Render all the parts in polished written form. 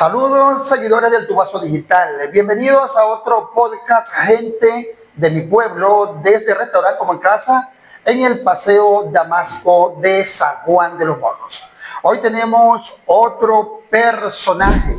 Saludos, seguidores del Tubazo Digital. Bienvenidos a otro podcast, gente de mi pueblo, desde Restaurante Como en Casa, en el Paseo Damasco de San Juan de los Morros. Hoy tenemos otro personaje.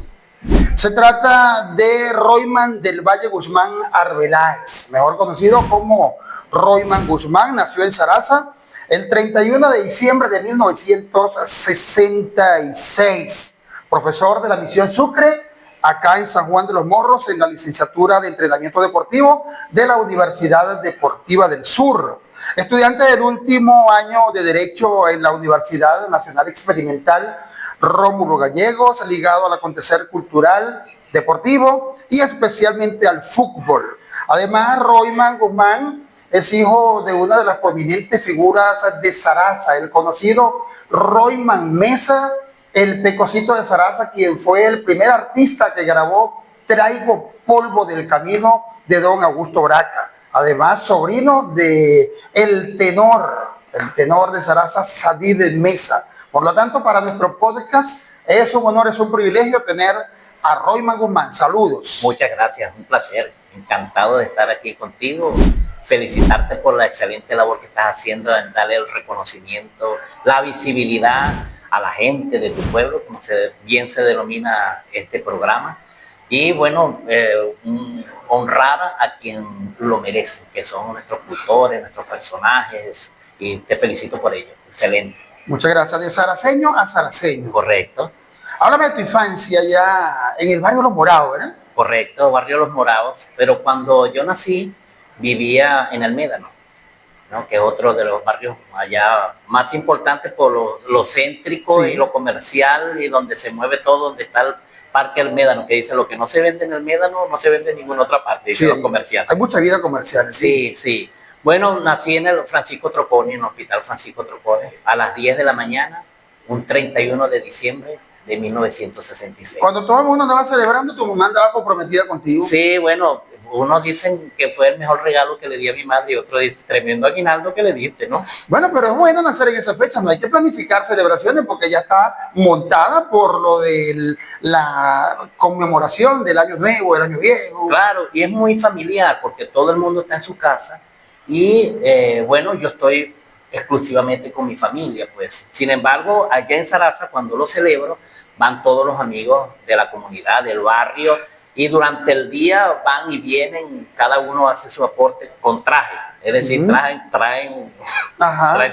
Se trata de Royman del Valle Guzmán Arbeláez, mejor conocido como Royman Guzmán. Nació en Zaraza el 31 de diciembre de 1966. Profesor de la Misión Sucre, acá en San Juan de los Morros, en la licenciatura de entrenamiento deportivo de la Universidad Deportiva del Sur. Estudiante del último año de Derecho en la Universidad Nacional Experimental Rómulo Gallegos, ligado al acontecer cultural, deportivo y especialmente al fútbol. Además, Royman Guzmán es hijo de una de las prominentes figuras de Zaraza, el conocido Royman Mesa, el Pecosito de Zaraza, quien fue el primer artista que grabó Traigo Polvo del Camino de don Augusto Braca. Además, sobrino de el tenor de Zaraza, Sadid Mesa. Por lo tanto, para nuestro podcast es un honor, es un privilegio tener a Royman Guzmán. Saludos. Muchas gracias, un placer. Encantado de estar aquí contigo. Felicitarte por la excelente labor que estás haciendo en darle el reconocimiento, la visibilidad a la gente de tu pueblo, como bien se denomina este programa. Y bueno, honrar a quien lo merece, que son nuestros cultores, nuestros personajes, y te felicito por ello. Excelente. Muchas gracias. De zaraceño a zaraceño. Correcto. Háblame de tu infancia ya en el barrio Los Morados, ¿verdad? Correcto, barrio Los Morados. Pero cuando yo nací, vivía en el Médano, ¿no? Que es otro de los barrios allá más importantes por lo céntrico, sí, y lo comercial, y donde se mueve todo, donde está el Parque El Médano, que dice lo que no se vende en el Médano no se vende en ninguna otra parte, dice, sí, los comerciales. Hay mucha vida comercial. Sí, sí. Bueno, nací en el Francisco Troconi, en el Hospital Francisco Troconi, a las 10 de la mañana, un 31 de diciembre de 1966. Cuando todo el mundo andaba celebrando, tu mamá andaba comprometida contigo. Sí, bueno, unos dicen que fue el mejor regalo que le di a mi madre y otros dicen tremendo aguinaldo que le diste, ¿no? Bueno, pero es bueno nacer en esa fecha, no hay que planificar celebraciones porque ya está montada por lo de la conmemoración del Año Nuevo, del Año Viejo. Claro, y es muy familiar porque todo el mundo está en su casa y bueno, yo estoy exclusivamente con mi familia, pues. Sin embargo, allá en Zaraza, cuando lo celebro, van todos los amigos de la comunidad, del barrio, y durante el día van y vienen, cada uno hace su aporte con traje, es decir, traen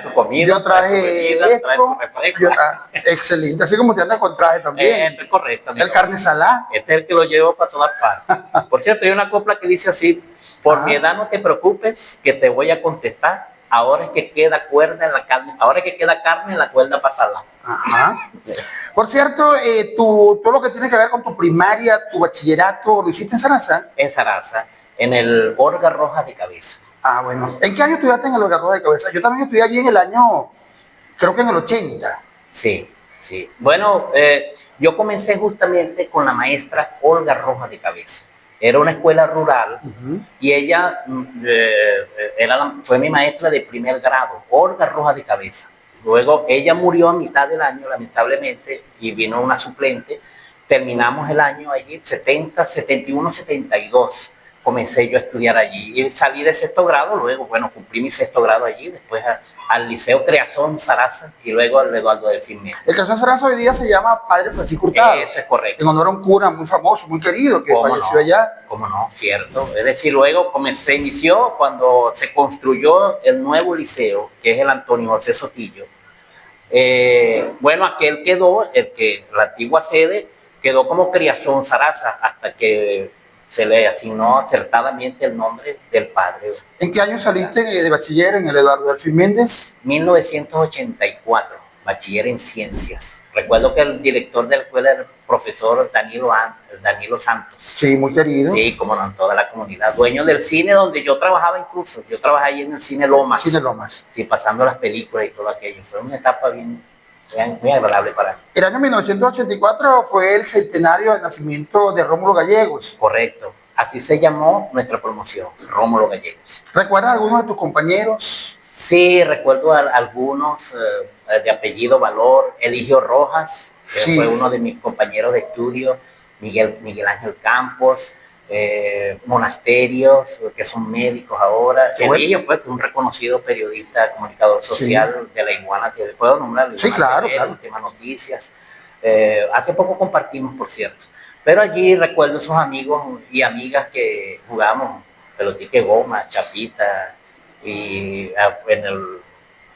su comida, yo traje bebida, traen su refresco. Excelente, así como te andas con traje también. Eso es correcto. El carne salada. Este es el que lo llevo para todas partes. Por cierto, hay una copla que dice así: por mi edad no te preocupes, que te voy a contestar. Ahora es que queda cuerda en la carne, ahora es que queda carne en la cuerda pasada. Ajá. Por cierto, todo lo que tiene que ver con tu primaria, tu bachillerato, ¿lo hiciste en Zaraza? En Zaraza, en el Olga Rojas de Cabeza. Ah, bueno. ¿En qué año estudiaste en el Olga Rojas de Cabeza? Yo también estudié allí en el año, creo que en el 80. Sí, sí. Bueno, yo comencé justamente con la maestra Olga Rojas de Cabeza. Era una escuela rural y ella fue mi maestra de primer grado, Olga Rojas de Cabeza. Luego ella murió a mitad del año, lamentablemente, y vino una suplente. Terminamos el año allí, 71, 72. Comencé yo a estudiar allí y salí de sexto grado. Luego, bueno, cumplí mi sexto grado allí, después al Liceo Creazón Zaraza y luego al Eduardo Delfín Méndez. El Creazón Zaraza hoy día se llama Padre Francisco Hurtado. Eso es correcto. En honor a un cura muy famoso, muy querido, que falleció allá. ¿Cómo no? Cierto. Es decir, luego se inició cuando se construyó el nuevo liceo, que es el Antonio José Sotillo. Bueno, aquel quedó, la antigua sede quedó como Creazón Zaraza hasta que se le asignó acertadamente el nombre del padre. ¿En qué año saliste de bachiller en el Eduardo Delfín Méndez? 1984, bachiller en ciencias. Recuerdo que el director de la escuela era el profesor Danilo Santos. Sí, muy querido. Sí, como no, en toda la comunidad. Dueño del cine donde yo trabajaba incluso. Yo trabajé ahí en el Cine Lomas. Cine Lomas. Sí, pasando las películas y todo aquello. Fue una etapa muy agradable para mí. El año 1984 fue el centenario del nacimiento de Rómulo Gallegos. Correcto. Así se llamó nuestra promoción, Rómulo Gallegos. ¿Recuerdas algunos de tus compañeros? Sí, recuerdo a algunos de apellido Valor, Eligio Rojas, que fue uno de mis compañeros de estudio. Miguel Ángel Campos, Monasterios, que son médicos ahora, Chevillo, pues, un reconocido periodista, comunicador social de La Iguana, que puedo nombrar, Sí, claro, claro. Últimas Noticias. Hace poco compartimos, por cierto. Pero allí recuerdo esos amigos y amigas que jugábamos pelotique goma, chapita, y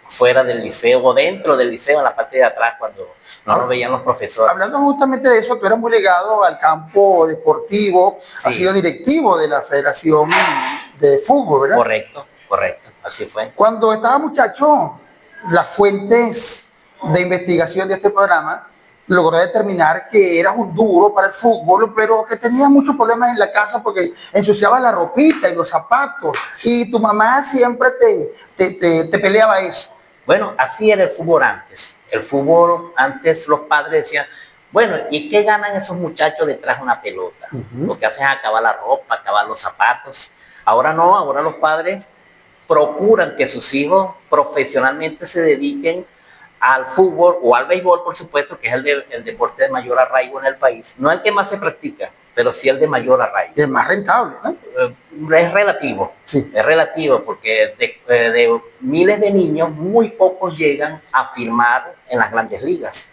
fuera del liceo o dentro del liceo, en la parte de atrás, cuando no nos veían los profesores. Hablando justamente de eso, tú eras muy ligado al campo deportivo, Sí. has sido directivo de la Federación de Fútbol, ¿verdad? Correcto, correcto, así fue. Cuando estaba muchacho, las fuentes de investigación de este programa logró determinar que eras un duro para el fútbol, pero que tenías muchos problemas en la casa porque ensuciaba la ropita y los zapatos, y tu mamá siempre te peleaba eso. Bueno, así era el fútbol antes. El fútbol antes, los padres decían, bueno, ¿y qué ganan esos muchachos detrás de una pelota? Lo que hacen es acabar la ropa, acabar los zapatos. Ahora no, ahora los padres procuran que sus hijos profesionalmente se dediquen al fútbol o al béisbol, por supuesto, que es el deporte de mayor arraigo en el país. No el que más se practica, pero sí el de mayor arraigo. El más rentable, ¿no? Es relativo, sí. Es relativo, porque de miles de niños, muy pocos llegan a firmar en las grandes ligas,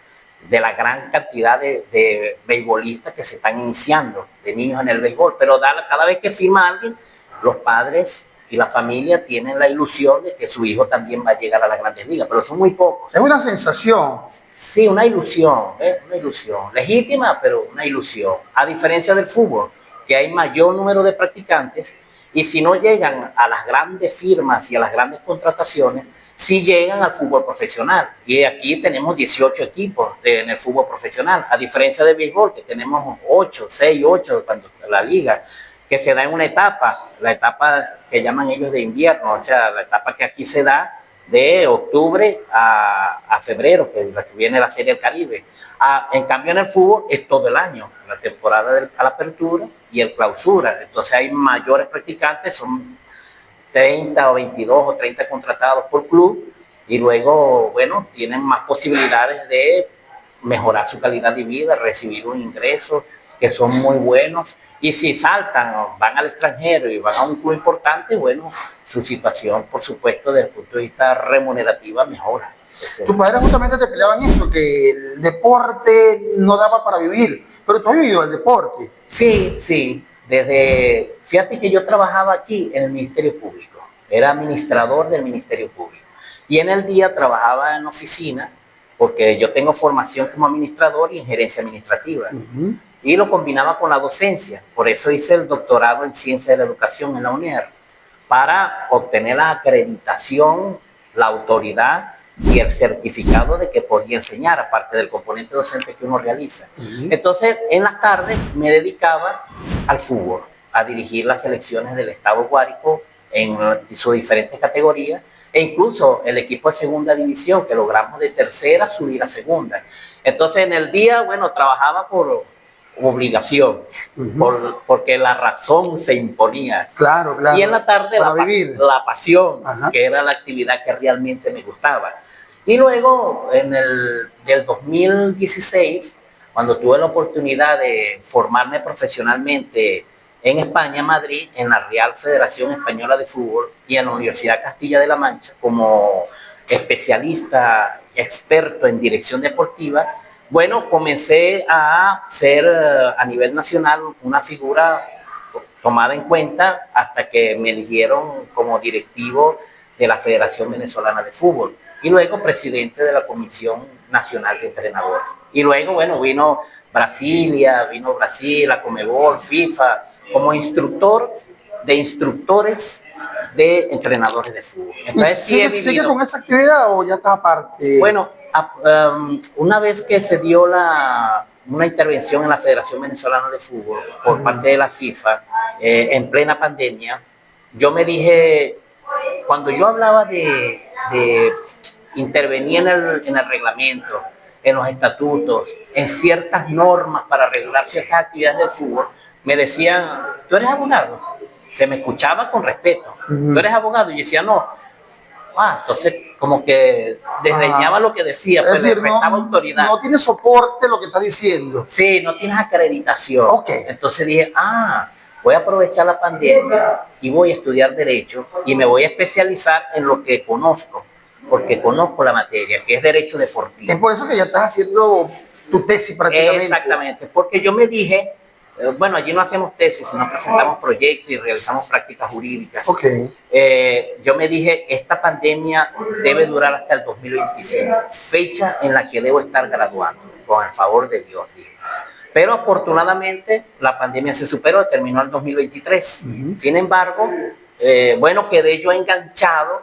de la gran cantidad de beisbolistas que se están iniciando, de niños en el béisbol. Pero cada vez que firma alguien, los padres y la familia tienen la ilusión de que su hijo también va a llegar a las grandes ligas, pero son muy pocos. Es una sensación. Sí, una ilusión, una ilusión, legítima, pero una ilusión. A diferencia del fútbol, que hay mayor número de practicantes, y si no llegan a las grandes firmas y a las grandes contrataciones, sí llegan al fútbol profesional. Y aquí tenemos 18 equipos en el fútbol profesional, a diferencia del béisbol, que tenemos 8, 6, 8, cuando la liga, que se da en una etapa, la etapa que llaman ellos de invierno, o sea, la etapa que aquí se da de octubre a febrero, que viene la Serie del Caribe. En cambio, en el fútbol es todo el año, la temporada de la apertura y el clausura. Entonces hay mayores practicantes, son 30 o 22 o 30 contratados por club, y luego, bueno, tienen más posibilidades de mejorar su calidad de vida, recibir un ingreso, que son muy buenos. Y si saltan o van al extranjero y van a un club importante, bueno, su situación, por supuesto, desde el punto de vista remunerativa, mejora. Tus padres justamente te peleaban eso, que el deporte no daba para vivir, pero tú has vivido el deporte. Sí, sí. Fíjate que yo trabajaba aquí en el Ministerio Público, era administrador del Ministerio Público. Y en el día trabajaba en oficina, porque yo tengo formación como administrador y en gerencia administrativa. Y lo combinaba con la docencia. Por eso hice el doctorado en Ciencia de la Educación en la UNER, para obtener la acreditación, la autoridad y el certificado de que podía enseñar, aparte del componente docente que uno realiza. Entonces, en las tardes me dedicaba al fútbol, a dirigir las selecciones del Estado Guárico en sus diferentes categorías, e incluso el equipo de segunda división, que logramos de tercera subir a segunda. Entonces, en el día, bueno, trabajaba por obligación, porque la razón se imponía. Claro, claro. Y en la tarde la pasión, que era la actividad que realmente me gustaba. Y luego, del 2016, cuando tuve la oportunidad de formarme profesionalmente en España, Madrid, en la Real Federación Española de Fútbol y en la Universidad Castilla de la Mancha, como especialista, experto en dirección deportiva, bueno, comencé a ser a nivel nacional una figura tomada en cuenta hasta que me eligieron como directivo de la Federación Venezolana de Fútbol y luego presidente de la Comisión Nacional de Entrenadores. Y luego, bueno, vino Brasil, la Conmebol, FIFA, como instructor de instructores de entrenadores de fútbol. Entonces, ¿sigue con esa actividad o ya está aparte? Bueno, una vez que se dio una intervención en la Federación Venezolana de Fútbol por parte de la FIFA en plena pandemia, yo me dije, cuando yo hablaba de intervenir en el reglamento, en los estatutos, en ciertas normas para regular ciertas actividades del fútbol, me decían, ¿tú eres abogado? Se me escuchaba con respeto. ¿Tú eres abogado? Y yo decía, no. Entonces, como que desdeñaba lo que decía, pues Es le decir, restaba autoridad. no tiene soporte lo que está diciendo. Sí, no tienes acreditación. Ok. Entonces dije, voy a aprovechar la pandemia y voy a estudiar Derecho y me voy a especializar en lo que conozco, porque conozco la materia, que es Derecho Deportivo. Es por eso que ya estás haciendo tu tesis prácticamente. Exactamente, porque yo me dije, bueno, allí no hacemos tesis, sino presentamos proyectos y realizamos prácticas jurídicas. Ok. Yo me dije, esta pandemia debe durar hasta el 2025, fecha en la que debo estar graduando, con el favor de Dios, dije. Pero afortunadamente la pandemia se superó, terminó el 2023. Sin embargo, bueno, quedé yo enganchado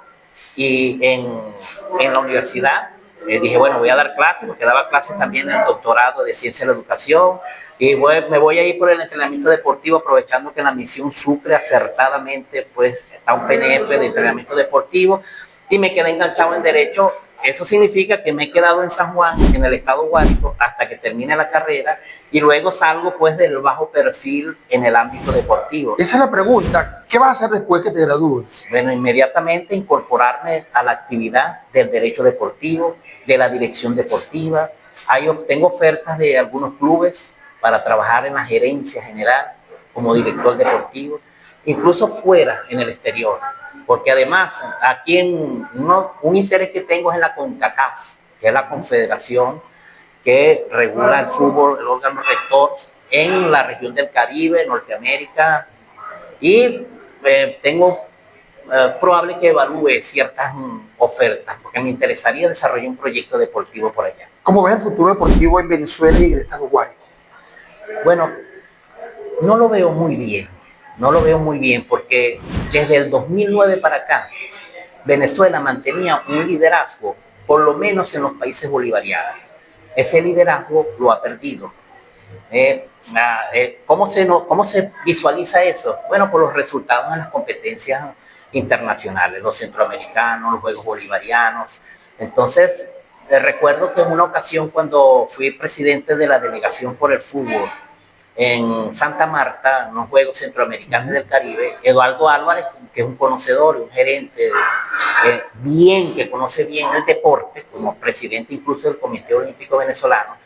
y en la universidad dije, bueno, voy a dar clases, porque daba clases también en el doctorado de Ciencia de la Educación, y me voy a ir por el entrenamiento deportivo, aprovechando que en la misión Sucre acertadamente pues está un PNF de entrenamiento deportivo, y me quedé enganchado en Derecho. Eso significa que me he quedado en San Juan, en el estado Guárico, hasta que termine la carrera, y luego salgo pues del bajo perfil en el ámbito deportivo. Esa es la pregunta. ¿Qué vas a hacer después que te gradúes? Bueno, inmediatamente incorporarme a la actividad del derecho deportivo, de la dirección deportiva. Tengo ofertas de algunos clubes para trabajar en la gerencia general como director deportivo, incluso fuera, en el exterior. Porque además, aquí un interés que tengo es en la CONCACAF, que es la confederación que regula el fútbol, el órgano rector en la región del Caribe, Norteamérica, y tengo probable que evalúe ciertas ofertas, porque me interesaría desarrollar un proyecto deportivo por allá. ¿Cómo ves el futuro deportivo en Venezuela y en el estado Guárico? Bueno, no lo veo muy bien, no lo veo muy bien, porque desde el 2009 para acá, Venezuela mantenía un liderazgo, por lo menos en los países bolivarianos. Ese liderazgo lo ha perdido. ¿Cómo se visualiza eso? Bueno, por los resultados en las competencias internacionales, los centroamericanos, los Juegos Bolivarianos. Entonces, recuerdo que en una ocasión, cuando fui presidente de la delegación por el fútbol en Santa Marta, en los Juegos Centroamericanos del Caribe, Eduardo Álvarez, que es un conocedor, un gerente que conoce bien el deporte, como presidente incluso del Comité Olímpico Venezolano,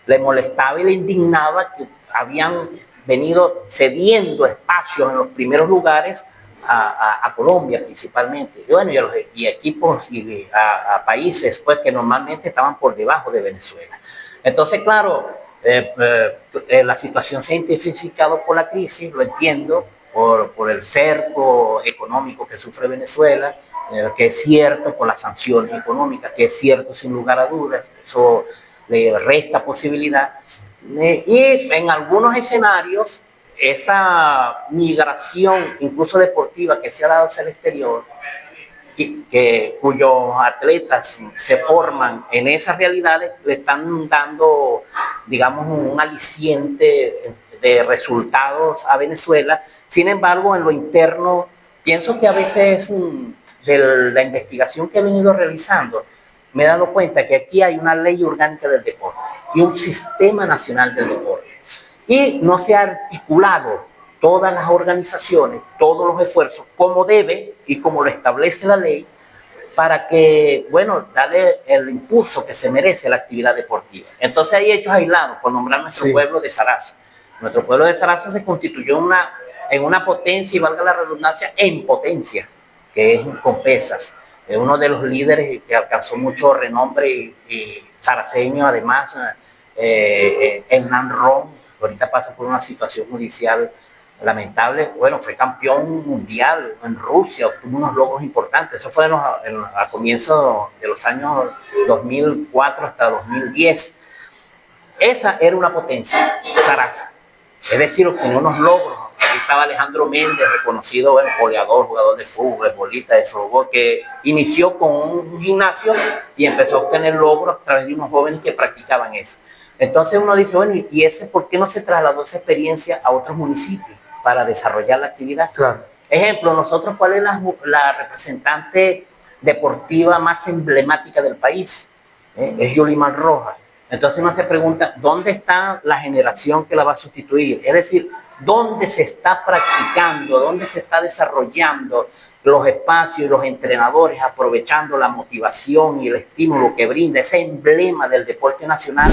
le molestaba y le indignaba que habían venido cediendo espacios en los primeros lugares a Colombia principalmente, y bueno, y equipos y a países pues que normalmente estaban por debajo de Venezuela. Entonces, claro, la situación se ha intensificado por la crisis, lo entiendo, por el cerco económico que sufre Venezuela, que es cierto, por las sanciones económicas, que es cierto sin lugar a dudas, eso le resta posibilidad, y en algunos escenarios esa migración incluso deportiva que se ha dado hacia el exterior, cuyos atletas se forman en esas realidades, le están dando, digamos, un aliciente de resultados a Venezuela. Sin embargo, en lo interno, pienso que a veces de la investigación que he venido realizando, me he dado cuenta que aquí hay una ley orgánica del deporte y un sistema nacional del deporte. Y no se ha articulado todas las organizaciones, todos los esfuerzos, como debe y como lo establece la ley, para que, bueno, darle el impulso que se merece a la actividad deportiva. Entonces hay hechos aislados, por nombrar nuestro pueblo de Saraza. Nuestro pueblo de Saraza se constituyó en una potencia, y valga la redundancia, en potencia, que es con pesas. Es uno de los líderes que alcanzó mucho renombre y saraceño, además, Hernán Ron, ahorita pasa por una situación judicial lamentable. Bueno, fue campeón mundial en Rusia, obtuvo unos logros importantes. Eso fue a comienzos de los años 2004 hasta 2010. Esa era una potencia, Saraza. Es decir, obtuvo unos logros. Aquí estaba Alejandro Méndez, reconocido goleador, jugador de fútbol, bolista de fútbol, que inició con un gimnasio y empezó a obtener logros a través de unos jóvenes que practicaban eso. Entonces uno dice, bueno, ¿y por qué no se trasladó esa experiencia a otros municipios para desarrollar la actividad? Claro. Ejemplo, nosotros, ¿cuál es la representante deportiva más emblemática del país? Es Yulimar Rojas. Entonces uno se pregunta, ¿dónde está la generación que la va a sustituir? Es decir, ¿dónde se está practicando? ¿Dónde se está desarrollando los espacios y los entrenadores aprovechando la motivación y el estímulo que brinda ese emblema del deporte nacional,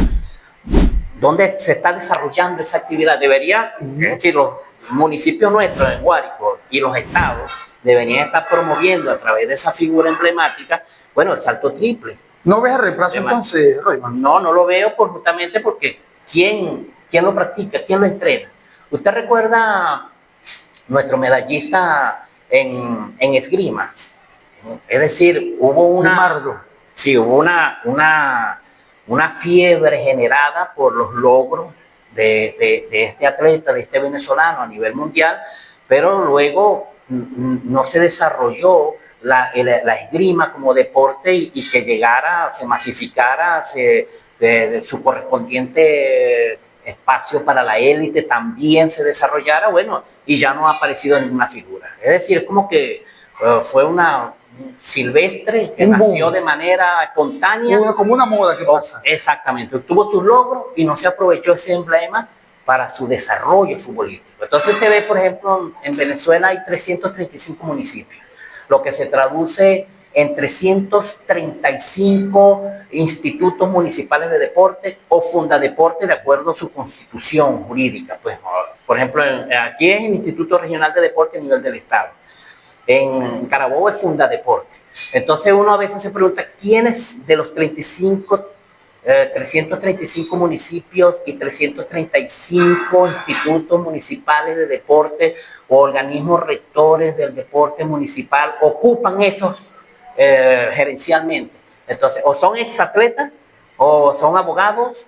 donde se está desarrollando esa actividad. Debería, es decir, los municipios nuestros en Guárico y los estados deberían estar promoviendo a través de esa figura emblemática, bueno, el salto triple. ¿No ves el reemplazo entonces, Royman? No, no lo veo justamente porque ¿quién lo practica? ¿Quién lo entrena? ¿Usted recuerda nuestro medallista en esgrima? Es decir, hubo una fiebre generada por los logros de este atleta, de este venezolano a nivel mundial, pero luego no se desarrolló la esgrima como deporte y que llegara, se masificara, su correspondiente espacio para la élite también se desarrollara, bueno, y ya no ha aparecido ninguna figura. Es decir, es como que fue una silvestre que nació de manera espontánea. Como una moda que pasa. Exactamente, tuvo sus logros y no se aprovechó ese emblema para su desarrollo futbolístico. Entonces usted ve, por ejemplo, en Venezuela hay 335 municipios, lo que se traduce en 335 institutos municipales de deporte o fundadeporte de acuerdo a su constitución jurídica. Pues, por ejemplo, aquí es el Instituto Regional de Deporte a nivel del Estado. En Carabobo es Fundadeporte. Entonces uno a veces se pregunta quiénes de los 335 municipios y 335 institutos municipales de deporte o organismos rectores del deporte municipal ocupan esos gerencialmente. Entonces, o son exatletas o son abogados,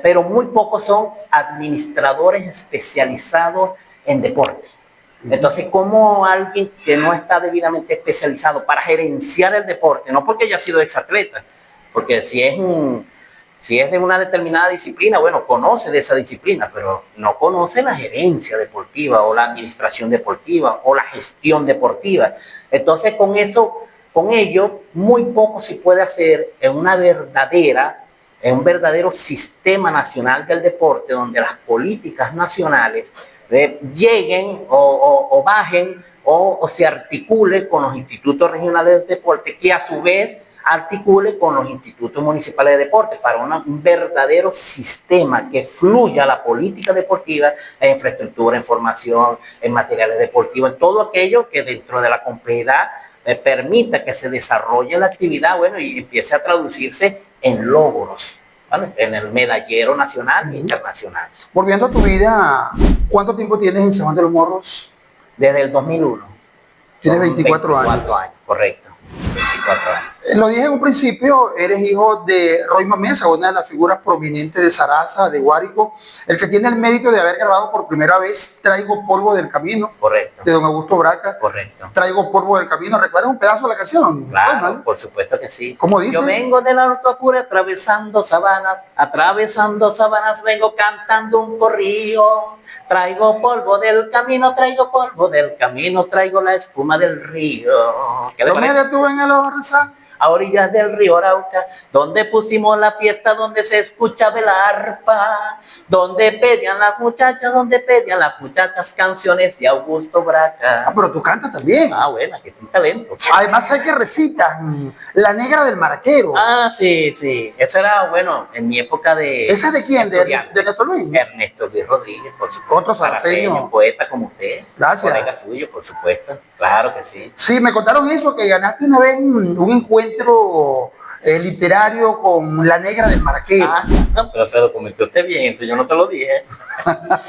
pero muy pocos son administradores especializados en deporte. Entonces, ¿cómo alguien que no está debidamente especializado para gerenciar el deporte, no porque haya sido exatleta, porque si es de una determinada disciplina, bueno, conoce de esa disciplina, pero no conoce la gerencia deportiva o la administración deportiva o la gestión deportiva? Entonces, con ello, muy poco se puede hacer en un verdadero sistema nacional del deporte, donde las políticas nacionales lleguen o bajen o se articule con los institutos regionales de deporte, que a su vez articule con los institutos municipales de deporte para un verdadero sistema que fluya la política deportiva en infraestructura, en formación, en materiales deportivos, en todo aquello que dentro de la complejidad permita que se desarrolle la actividad, bueno, y empiece a traducirse en logros, ¿vale? En el medallero nacional e internacional. Volviendo a tu vida, ¿cuánto tiempo tienes en San Juan de los Morros? Desde el 2001. Tienes 24 años. Correcto. 24 años. Lo dije en un principio, eres hijo de Royman Mesa, una de las figuras prominentes de Sarasa, de Guárico, el que tiene el mérito de haber grabado por primera vez Traigo Polvo del Camino, correcto, de don Augusto Braca. Correcto. Traigo Polvo del Camino, ¿recuerdas un pedazo de la canción? Claro, Royman, por supuesto que sí. ¿Cómo dice? Yo vengo de la Ortopura atravesando sabanas, vengo cantando un corrillo. Traigo polvo del camino, traigo la espuma del río. ¿Qué le parece? Yo me detuve en el Orza, a orillas del río Arauca, donde pusimos la fiesta, donde se escuchaba el arpa, donde pedían las muchachas canciones de Augusto Braca. Ah, pero tú cantas también. Ah, bueno, que tiene talento. Además hay que recitar La Negra del Maraquero. Ah, sí. Eso era, bueno, en mi época de... ¿Esa de quién? ¿De Ernesto Luis? Ernesto Luis Rodríguez, por supuesto. Otro saraceño. Poeta como usted. Gracias. Colega suyo, por supuesto. Claro que sí. Sí, me contaron eso, que ganaste una vez un encuentro literario con La Negra del Maraquero. Ah, no, pero se lo comentó usted bien, entonces yo no te lo dije.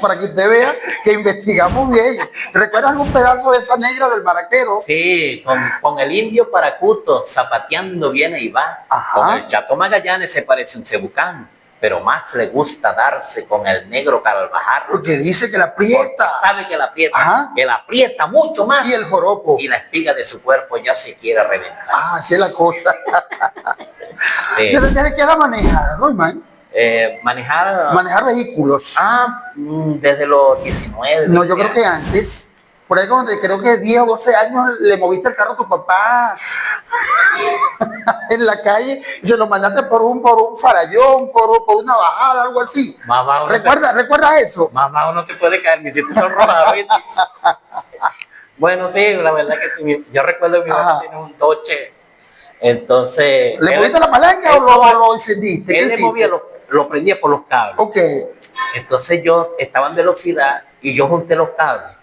Para que usted vea que investigamos bien. ¿Recuerdas algún pedazo de esa Negra del Maraquero? Sí, con el indio Paracuto zapateando viene y va. Ajá. Con el Chato Magallanes se parece un cebucán, pero más le gusta darse con el negro Carvajal. Porque dice que la aprieta. Sabe que la aprieta. Ajá. Que la aprieta mucho más. Y el joropo. Y la espiga de su cuerpo ya se quiere reventar. Ah, así es la cosa. Sí. ¿Desde qué edad manejar, Royman? Manejar vehículos. Desde los 19. No, yo creo que antes. Por ahí donde creo que 10 o 12 años le moviste el carro a tu papá en la calle y se lo mandaste por un farallón, por una bajada, algo así. ¿Recuerdas eso? Más bajo no se puede caer, ni si te son robados. Bueno, sí, la verdad que sí, yo recuerdo que mi papá tiene un Dodge, entonces... ¿Le moviste la palanca o lo encendiste? ¿Qué Él le movía, hiciste? lo prendía por los cables. Ok. Entonces yo estaba en velocidad y yo junté los cables.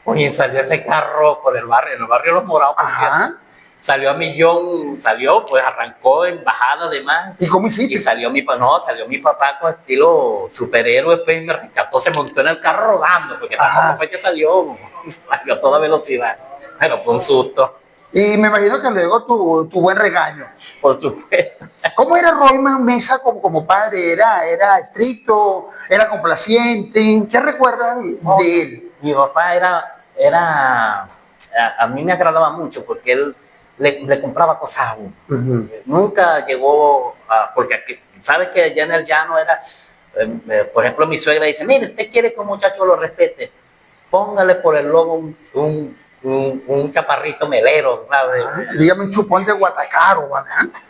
Oye, salió ese carro por el barrio Los Morados, por cierto. Ajá. Salió a millón, pues arrancó en bajada además. ¿Y cómo hiciste? Y salió mi papá con estilo superhéroe, pues, y me rescató, se montó en el carro rodando, porque tampoco fue que salió a toda velocidad. Pero fue un susto, Y me imagino que luego tu buen regaño. por supuesto. ¿Cómo era Royman Mesa como padre? ¿Era estricto? ¿Era complaciente? ¿Qué recuerdas de él? Mi papá a mí me agradaba mucho porque él le compraba cosas a uno. Nunca llegó porque aquí, sabes que allá en el llano era, por ejemplo, mi suegra dice, mire, usted quiere que un muchacho lo respete, póngale por el logo un chaparrito melero. Dígame un chupón de Guatacaro, ¿verdad?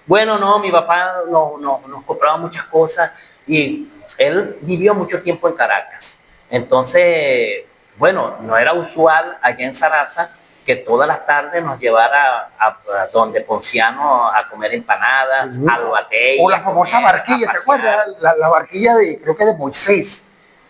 Bueno, no, mi papá nos compraba muchas cosas y él vivió mucho tiempo en Caracas. Entonces, bueno, no era usual allá en Sarasa que todas las tardes nos llevara a donde Ponciano a comer empanadas, al batey. O la famosa barquilla, ¿te acuerdas? La barquilla creo que de Moisés,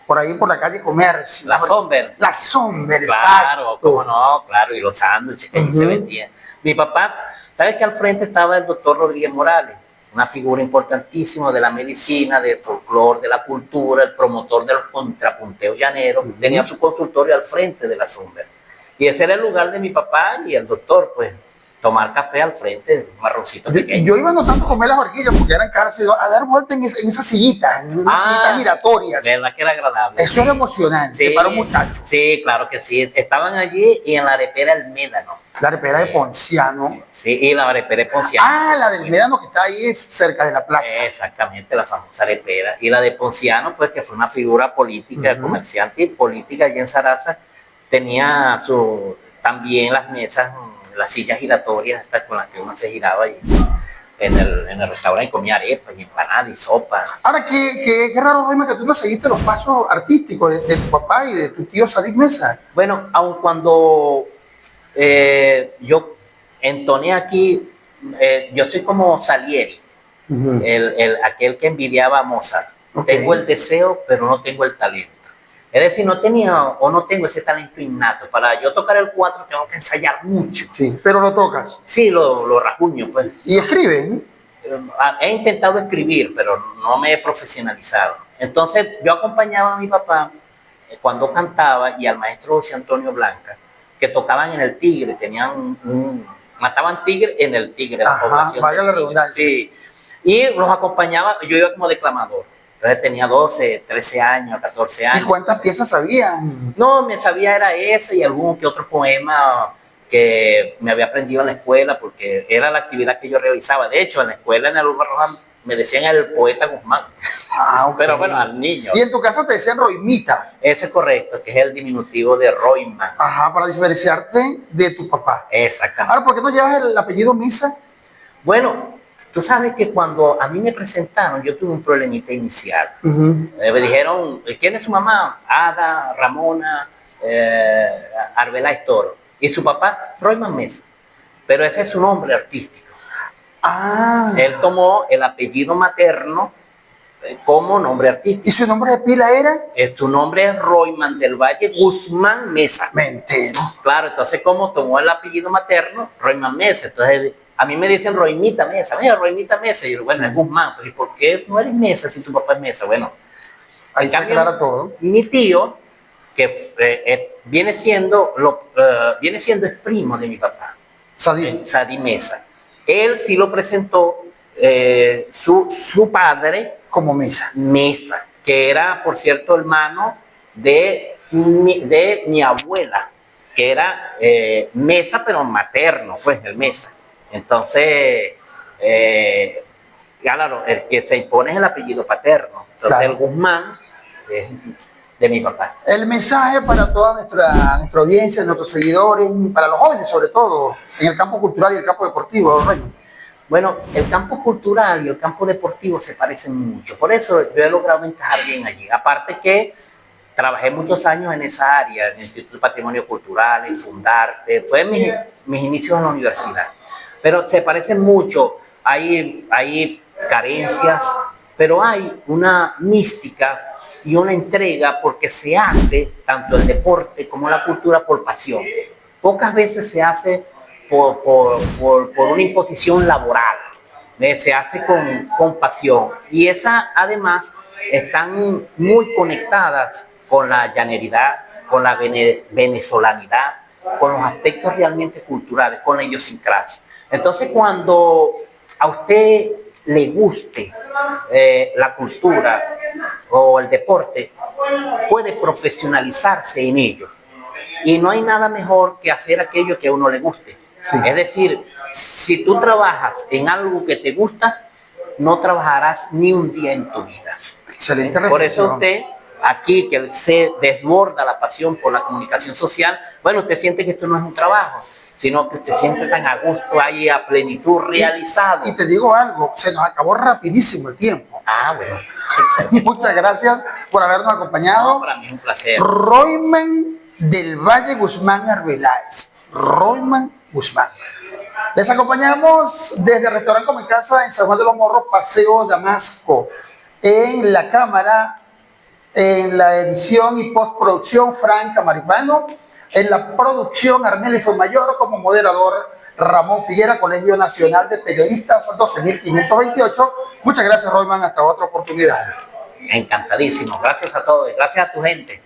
por ahí por la calle Comercio. La Somber. La Somber, claro, exacto. cómo no, claro, y los sándwiches que allí se vendían. Mi papá, ¿sabes que al frente estaba el doctor Rodríguez Morales? Una figura importantísima de la medicina, del folclore, de la cultura, el promotor de los contrapunteos llaneros. Tenía su consultorio al frente de la Somber. Y ese era el lugar de mi papá y el doctor, pues, tomar café al frente, un marroncito pequeño. Yo iba notando comer las barquillas porque eran caras, a dar vuelta en esa sillita, en unas sillitas giratorias. Verdad que era agradable. Eso era emocionante para un muchacho. Sí, claro que sí. Estaban allí y en la arepera El Médano. La arepera de Ponciano. Sí, y la arepera de Ponciano. Ah, la del Médano que está ahí cerca de la plaza. Exactamente, la famosa arepera. Y la de Ponciano, pues, que fue una figura política, comerciante y política allí en Sarasa, tenía también las mesas, las sillas giratorias estas con las que uno se giraba y en el restaurante y comía arepas y empanadas y sopa. Ahora, qué raro, Jaime, que tú no seguiste los pasos artísticos de tu papá y de tu tío Sadix Mesa. Bueno, aun cuando yo entoné aquí, yo soy como Salieri, aquel que envidiaba a Mozart. Okay. Tengo el deseo, pero no tengo el talento. Es decir, no tengo ese talento innato. Para yo tocar el 4 tengo que ensayar mucho. Sí, pero lo tocas. Sí, lo rajuño, pues. ¿Y escriben? He intentado escribir, pero no me he profesionalizado. Entonces, yo acompañaba a mi papá cuando cantaba y al maestro José Antonio Blanca, que tocaban en el Tigre, mataban tigre en el Tigre. Ajá, valga la redundancia. Sí, y los acompañaba, yo iba como declamador. Entonces tenía 12, 13 años, 14 años. ¿Y cuántas piezas sabían? No, me sabía era ese y algún que otro poema que me había aprendido en la escuela porque era la actividad que yo realizaba. De hecho, en la escuela, en el Hugo Rojas, me decían el poeta Guzmán. Okay. Pero bueno, al niño. ¿Y en tu casa te decían Roimita? Ese es correcto, que es el diminutivo de Royman. Ajá, para diferenciarte de tu papá. Exactamente. Ahora, ¿por qué no llevas el apellido Mesa? Bueno, tú sabes que cuando a mí me presentaron, yo tuve un problemita inicial. Me dijeron, ¿quién es su mamá? Ada, Ramona, Arbeláez Toro. Y su papá, Royman Mesa. Pero ese es su nombre artístico. Él tomó el apellido materno como nombre artístico. ¿Y su nombre de pila era? Su nombre es Royman del Valle Guzmán Mesa. Me entero. Claro, entonces como tomó el apellido materno, Royman Mesa. Entonces a mí me dicen Roimita Mesa. Mira, Roimita Mesa. Y yo, bueno, es Guzmán. Pero ¿y por qué no eres Mesa si tu papá es Mesa? Bueno, ahí se aclara todo. Mi tío, que viene siendo es primo de mi papá, Sadí Mesa. Él sí lo presentó su padre como Mesa, que era, por cierto, hermano de mi abuela, que era Mesa, pero materno, pues el Mesa. Entonces, claro, el que se impone es el apellido paterno. Entonces, claro. El Guzmán es de mi papá. El mensaje para toda nuestra audiencia, nuestros seguidores, para los jóvenes sobre todo, en el campo cultural y el campo deportivo, Rey. Bueno, el campo cultural y el campo deportivo se parecen mucho, por eso yo he logrado encajar bien allí. Aparte que trabajé muchos años en esa área, en el Instituto de Patrimonio Cultural, en Fundarte, fue mis inicios en la universidad. Pero se parecen mucho, hay carencias, pero hay una mística y una entrega porque se hace tanto el deporte como la cultura por pasión. Pocas veces se hace por una imposición laboral, se hace con pasión. Y esa además están muy conectadas con la llaneridad, con la venezolanidad, con los aspectos realmente culturales, con la idiosincrasia. Entonces, cuando a usted le guste la cultura o el deporte, puede profesionalizarse en ello. Y no hay nada mejor que hacer aquello que a uno le guste. Sí. Es decir, si tú trabajas en algo que te gusta, no trabajarás ni un día en tu vida. Excelente reflexión. Por eso usted, aquí que se desborda la pasión por la comunicación social, bueno, usted siente que esto no es un trabajo, sino que usted siente tan a gusto ahí, a plenitud, realizado. Y te digo algo, se nos acabó rapidísimo el tiempo. Ah, bueno. Muchas gracias por habernos acompañado. No, para mí es un placer. Royman del Valle Guzmán Arbeláez. Royman Guzmán. Les acompañamos desde el restaurante Come Casa en San Juan de los Morros, Paseo Damasco. En la cámara, en la edición y postproducción, Frank Camaripano. En la producción, Arnelio Mayor, como moderador, Ramón Figuera, Colegio Nacional de Periodistas, 12.528. Muchas gracias, Royman. Hasta otra oportunidad. Encantadísimo. Gracias a todos y gracias a tu gente.